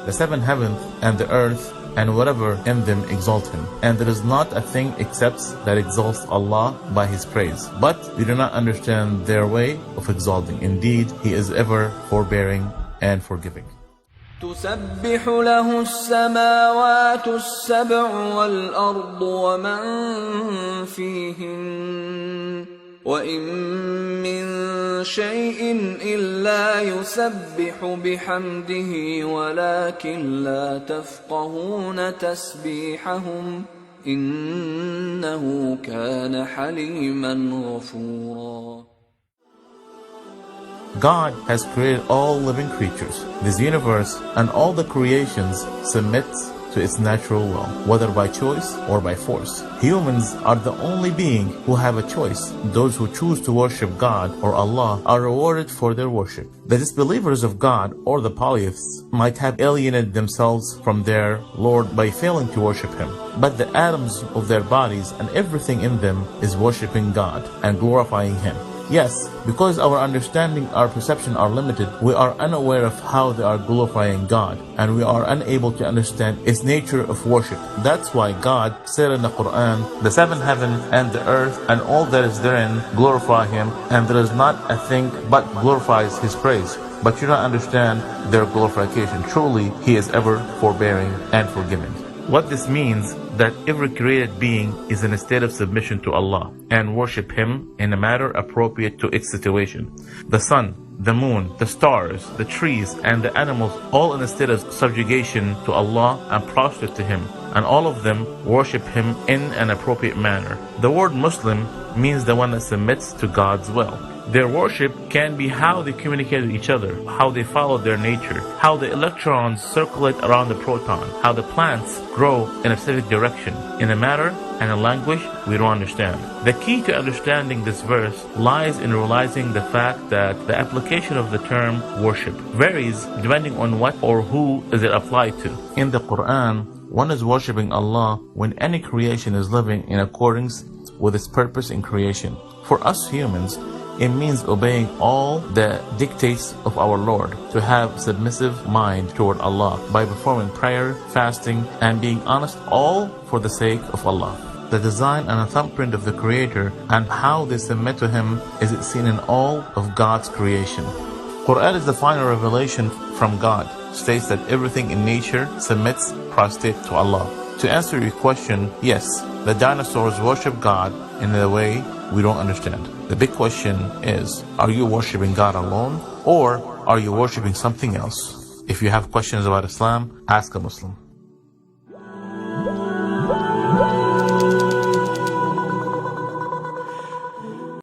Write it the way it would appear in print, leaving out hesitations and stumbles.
The seven heavens and the earth and whatever in them exalt him. And there is not a thing except that exalts Allah by his praise. But we do not understand their way of exalting. Indeed, he is ever forbearing and forgiving. تسبح له السماوات السبع والأرض ومن فيهن وإن من شيء إلا يسبح بحمده ولكن لا تفقهون تسبيحهم إنه كان حليما غفورا. God has created all living creatures. This universe and all the creations submit to its natural will, whether by choice or by force. Humans are the only being who have a choice. Those who choose to worship God or Allah are rewarded for their worship. The disbelievers of God or the polytheists might have alienated themselves from their Lord by failing to worship Him. But the atoms of their bodies and everything in them is worshiping God and glorifying Him. Yes, because our understanding, our perception are limited, we are unaware of how they are glorifying God, and we are unable to understand its nature of worship. That's why God said in the Quran, the seven heavens and the earth and all that is therein glorify Him, and there is not a thing but glorifies His praise. But you don't understand their glorification. Truly, He is ever forbearing and forgiving. What this means that every created being is in a state of submission to Allah and worship Him in a manner appropriate to its situation. The sun, the moon, the stars, the trees, and the animals all in a state of subjugation to Allah and prostrate to Him, and all of them worship Him in an appropriate manner. The word Muslim means the one that submits to God's will. Their worship can be how they communicate with each other, how they follow their nature, how the electrons circulate around the proton, how the plants grow in a specific direction, in a matter and a language we don't understand. The key to understanding this verse lies in realizing the fact that the application of the term worship varies depending on what or who is it applied to. In the Quran, one is worshiping Allah when any creation is living in accordance with its purpose in creation. For us humans, it means obeying all the dictates of our Lord, to have submissive mind toward Allah by performing prayer, fasting, and being honest, all for the sake of Allah. The design and a thumbprint of the Creator and how they submit to Him is seen in all of God's creation. Quran is the final revelation from God, states that everything in nature submits, prostrate to Allah. To answer your question, yes, the dinosaurs worship God in a way we don't understand. The big question is, are you worshiping God alone, or are you worshiping something else? If you have questions about Islam, ask a Muslim.